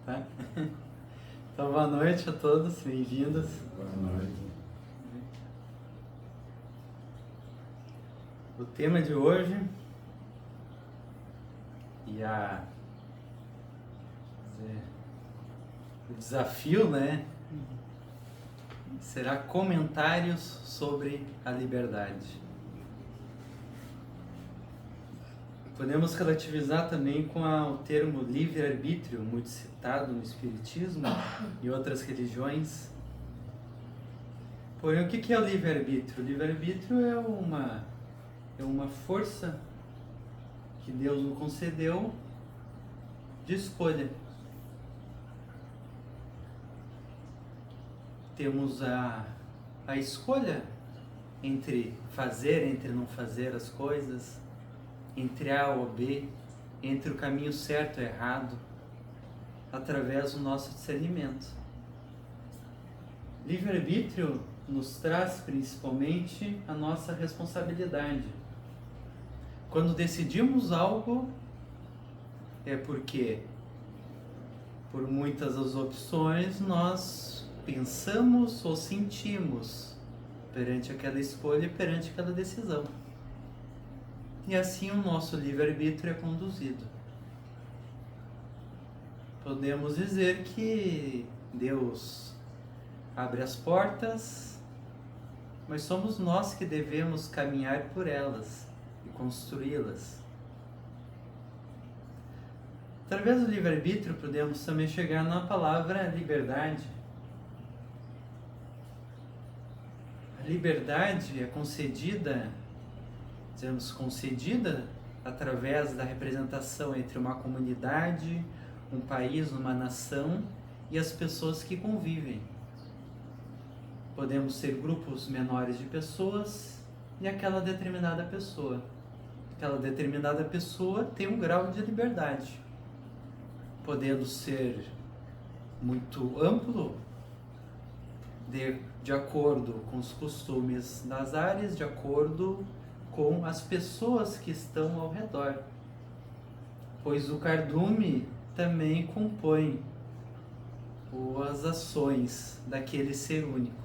Tá? Então, boa noite a todos, bem-vindos. Boa noite. O tema de hoje o desafio, né, será comentários sobre a liberdade. Podemos relativizar também com o termo livre-arbítrio, muito citado no Espiritismo e outras religiões. Porém, o que é o livre-arbítrio? O livre-arbítrio é uma força que Deus nos concedeu de escolha. Temos a escolha entre fazer, entre não fazer as coisas, entre A ou B, entre o caminho certo e errado, através do nosso discernimento. Livre-arbítrio nos traz principalmente a nossa responsabilidade. Quando decidimos algo, é porque, por muitas das opções, nós pensamos ou sentimos perante aquela escolha e perante aquela decisão. E assim o nosso livre-arbítrio é conduzido. Podemos dizer que Deus abre as portas, mas somos nós que devemos caminhar por elas e construí-las. Através do livre-arbítrio podemos também chegar na palavra liberdade. A liberdade é concedida através da representação entre uma comunidade, um país, uma nação e as pessoas que convivem. Podemos ser grupos menores de pessoas e aquela determinada pessoa. Aquela determinada pessoa tem um grau de liberdade, podendo ser muito amplo, de acordo com os costumes das áreas, de acordo com as pessoas que estão ao redor, pois o cardume também compõe as ações daquele ser único.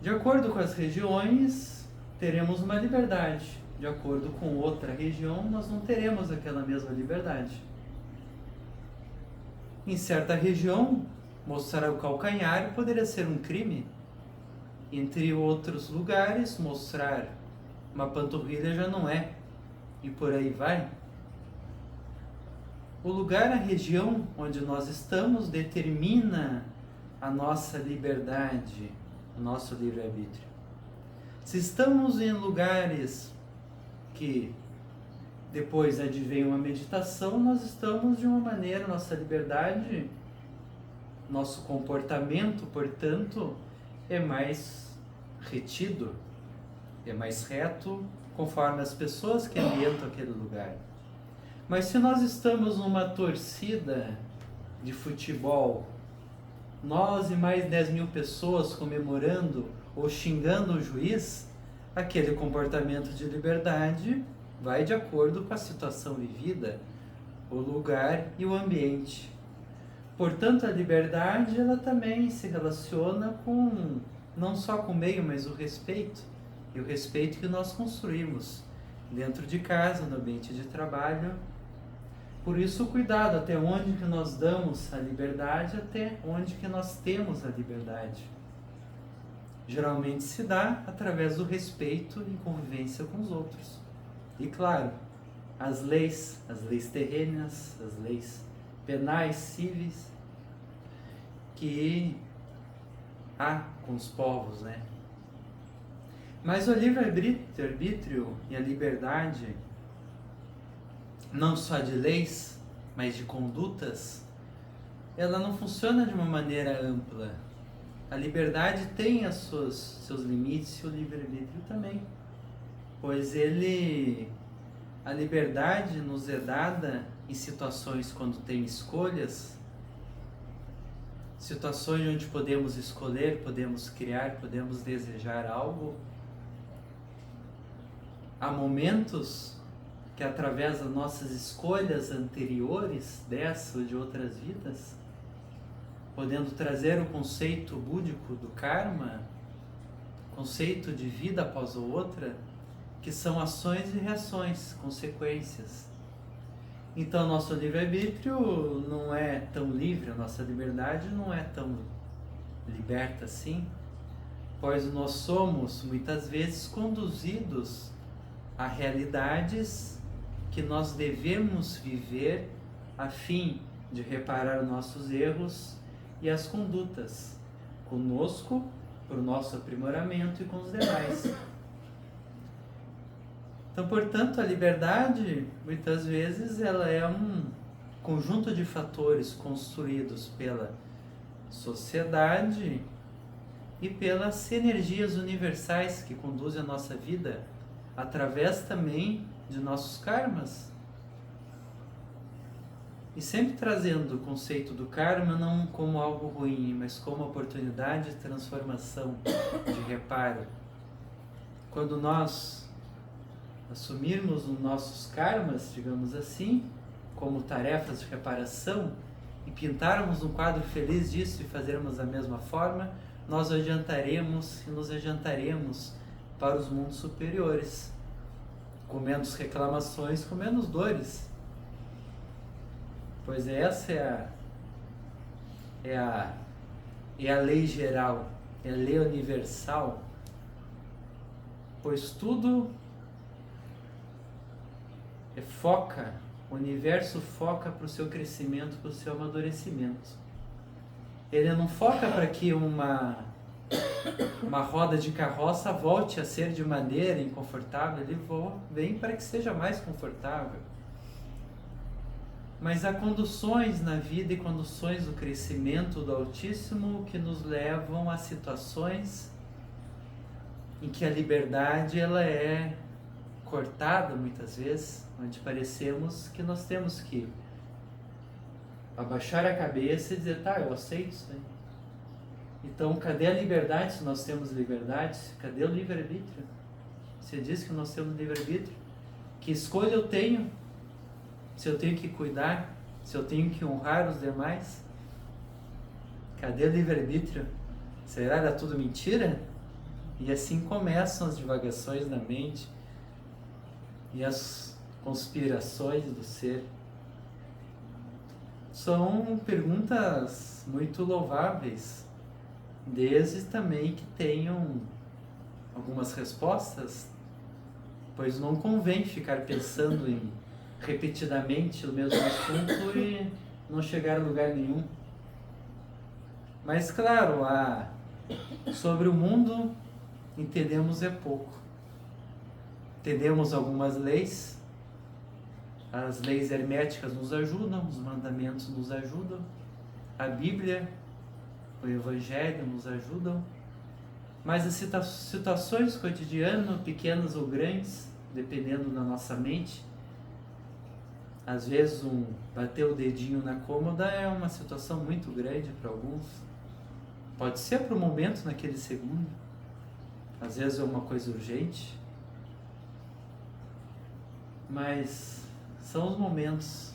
De acordo com as regiões, teremos uma liberdade. De acordo com outra região, nós não teremos aquela mesma liberdade. Em certa região, mostrar o calcanhar poderia ser um crime. Entre outros lugares, mostrar uma panturrilha já não é. E por aí vai. O lugar, a região onde nós estamos determina a nossa liberdade, o nosso livre-arbítrio. Se estamos em lugares que depois advém uma meditação, nós estamos de uma maneira, nossa liberdade, nosso comportamento, portanto, é mais retido, é mais reto, conforme as pessoas que ambientam aquele lugar. Mas se nós estamos numa torcida de futebol, nós e mais 10.000 pessoas comemorando ou xingando o juiz, aquele comportamento de liberdade vai de acordo com a situação vivida, o lugar e o ambiente. Portanto, a liberdade ela também se relaciona com não só com o meio, mas o respeito. E o respeito que nós construímos dentro de casa, no ambiente de trabalho. Por isso, cuidado até onde que nós damos a liberdade, até onde que nós temos a liberdade. Geralmente se dá através do respeito e convivência com os outros. E claro, as leis terrenas, as leis penais, cíveis, que há com os povos, né? Mas o livre-arbítrio e a liberdade, não só de leis, mas de condutas, ela não funciona de uma maneira ampla. A liberdade tem seus limites e o livre-arbítrio também, pois a liberdade nos é dada em situações quando tem escolhas, situações onde podemos escolher, podemos criar, podemos desejar algo. Há momentos que que através das nossas escolhas anteriores, dessa ou de outras vidas, podendo trazer o conceito búdico do karma, conceito de vida após a outra, que são ações e reações, consequências. Então, nosso livre-arbítrio não é tão livre, a nossa liberdade não é tão liberta assim, pois nós somos, muitas vezes, conduzidos a realidades que nós devemos viver a fim de reparar nossos erros e as condutas, conosco, para o nosso aprimoramento e com os demais. Então, portanto, a liberdade, muitas vezes, ela é um conjunto de fatores construídos pela sociedade e pelas energias universais que conduzem a nossa vida, através também de nossos karmas. E sempre trazendo o conceito do karma não como algo ruim, mas como oportunidade de transformação, de reparo. Quando nós assumirmos os nossos karmas, digamos assim, como tarefas de reparação, e pintarmos um quadro feliz disso e fazermos da mesma forma, nós adiantaremos e nos adiantaremos para os mundos superiores, com menos reclamações, com menos dores. Pois essa é a lei geral, é a lei universal, pois tudo o universo foca para o seu crescimento, para o seu amadurecimento. Ele não foca para que uma roda de carroça volte a ser de maneira inconfortável, ele vem para que seja mais confortável. Mas há conduções na vida e conduções do crescimento do Altíssimo que nos levam a situações em que a liberdade ela é cortada muitas vezes, onde parecemos que nós temos que abaixar a cabeça e dizer, tá, eu aceito isso aí. Então, cadê a liberdade se nós temos liberdade? Cadê o livre-arbítrio? Você diz que nós temos livre-arbítrio? Que escolha eu tenho? Se eu tenho que cuidar? Se eu tenho que honrar os demais? Cadê o livre-arbítrio? Será que era tudo mentira? E assim começam as divagações na mente e as conspirações do ser. São perguntas muito louváveis, desde também que tenham algumas respostas, pois não convém ficar pensando em repetidamente o mesmo assunto e não chegar a lugar nenhum. Mas claro, sobre o mundo entendemos é pouco. Entendemos algumas leis, as leis herméticas nos ajudam, os mandamentos nos ajudam, a Bíblia, o Evangelho nos ajudam, mas as situações cotidianas, pequenas ou grandes, dependendo da nossa mente, às vezes bater o dedinho na cômoda é uma situação muito grande para alguns, pode ser para o momento, naquele segundo, às vezes é uma coisa urgente, mas são os momentos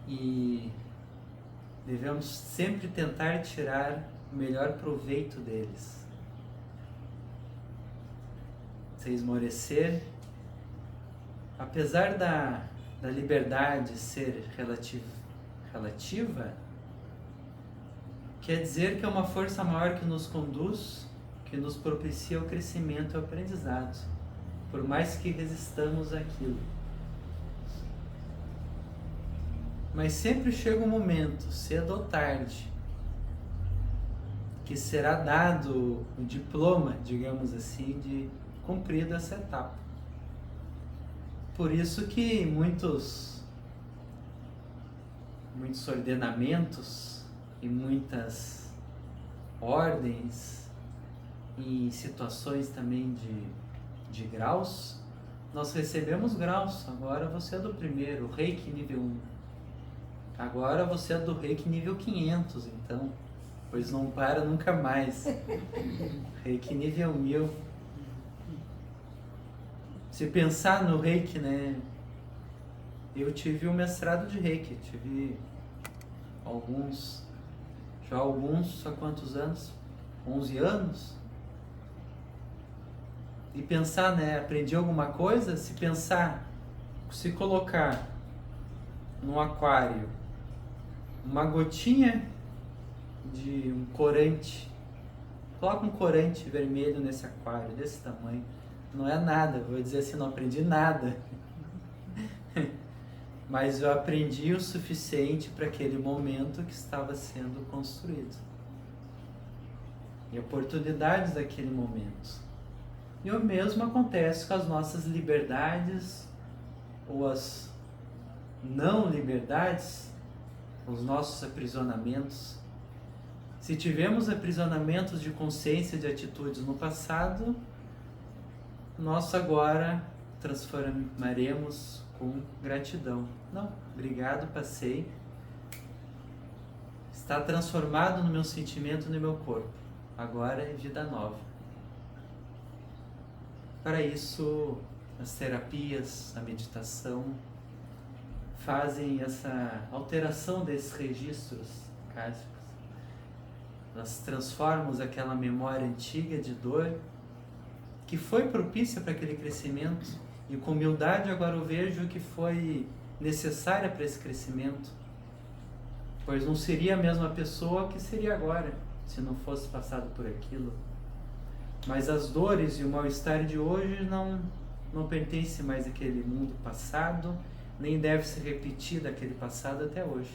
e devemos sempre tentar tirar o melhor proveito deles. Sem esmorecer, apesar da liberdade ser relativa, quer dizer que é uma força maior que nos conduz, que nos propicia o crescimento e o aprendizado, por mais que resistamos àquilo. Mas sempre chega um momento, cedo ou tarde, que será dado o diploma, digamos assim, de cumprida essa etapa. Por isso que muitos ordenamentos e muitas ordens e situações também de graus, nós recebemos graus. Agora você é do primeiro, Reiki nível 1. Agora você é do Reiki nível 500, então, pois não para nunca mais. Reiki nível 1000. Se pensar no Reiki, né? Eu tive um mestrado de Reiki, tive alguns, há quantos anos? 11 anos. E pensar, né? Aprendi alguma coisa? Se pensar, se colocar num aquário uma gotinha de um corante, coloca um corante vermelho nesse aquário, desse tamanho, não é nada, vou dizer assim, não aprendi nada. Mas eu aprendi o suficiente para aquele momento que estava sendo construído. E oportunidades daquele momento. E o mesmo acontece com as nossas liberdades ou as não liberdades, os nossos aprisionamentos. Se tivemos aprisionamentos de consciência de atitudes no passado, nós agora transformaremos com gratidão. Não, obrigado, passei. Está transformado no meu sentimento e no meu corpo. Agora é vida nova. Para isso, as terapias, a meditação, fazem essa alteração desses registros kármicos. Nós transformamos aquela memória antiga de dor que foi propícia para aquele crescimento, e com humildade agora eu vejo que foi necessária para esse crescimento, pois não seria a mesma pessoa que seria agora se não fosse passado por aquilo. Mas as dores e o mal-estar de hoje não pertencem mais àquele mundo passado, nem deve se repetir daquele passado até hoje.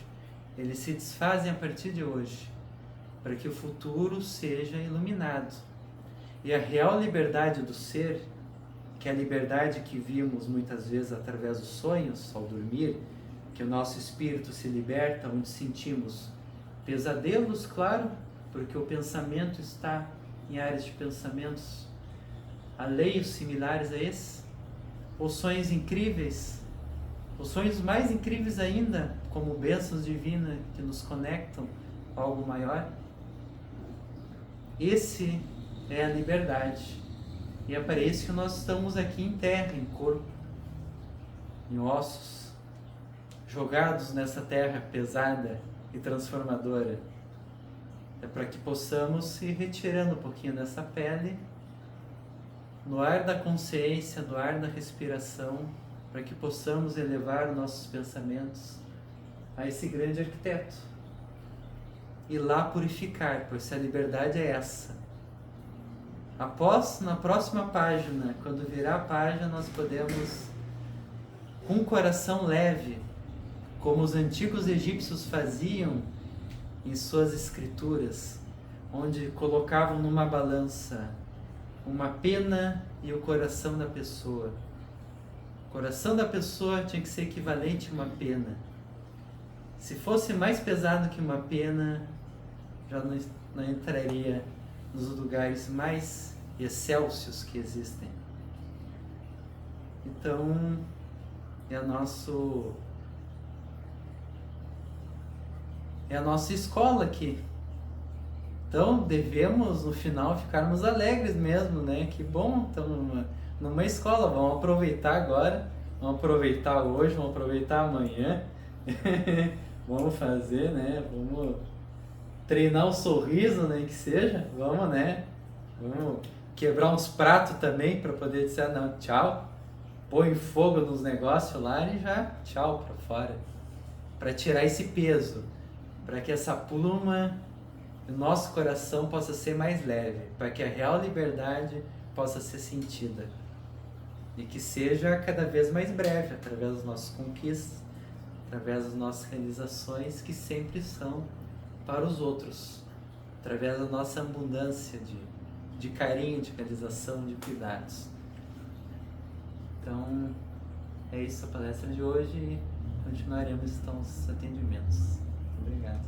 Eles se desfazem a partir de hoje, para que o futuro seja iluminado. E a real liberdade do ser, que é a liberdade que vimos muitas vezes através dos sonhos, ao dormir, que o nosso espírito se liberta, onde sentimos pesadelos, claro, porque o pensamento está em áreas de pensamentos alheios, similares a esse, ou sonhos incríveis, os sonhos mais incríveis ainda, como bênçãos divinas que nos conectam a algo maior. Esse é a liberdade. E é para isso que nós estamos aqui em terra, em corpo, em ossos, jogados nessa terra pesada e transformadora. É para que possamos ir retirando um pouquinho dessa pele, no ar da consciência, no ar da respiração, para que possamos elevar os nossos pensamentos a esse grande arquiteto. E lá purificar, pois se a liberdade é essa. Após, na próxima página, quando virar a página, nós podemos, com um coração leve, como os antigos egípcios faziam em suas escrituras, onde colocavam numa balança uma pena e o coração da pessoa. O coração da pessoa tinha que ser equivalente a uma pena. Se fosse mais pesado que uma pena, já não entraria nos lugares mais excelsos que existem. Então, é a nossa escola aqui. Então, devemos, no final, ficarmos alegres mesmo, né? Que bom, estamos numa escola. Vamos aproveitar agora, vamos aproveitar hoje, vamos aproveitar amanhã. Vamos fazer, né? Vamos treinar o sorriso, né? Que seja, vamos, né? Vamos quebrar uns pratos também para poder dizer, não, tchau. Põe fogo nos negócios lá e já tchau para fora. Para tirar esse peso, para que essa pluma do nosso coração possa ser mais leve, para que a real liberdade possa ser sentida. E que seja cada vez mais breve, através das nossas conquistas, através das nossas realizações, que sempre são para os outros, através da nossa abundância de carinho, de realização, de cuidados. Então, é isso a palestra de hoje e continuaremos então os atendimentos. Obrigado.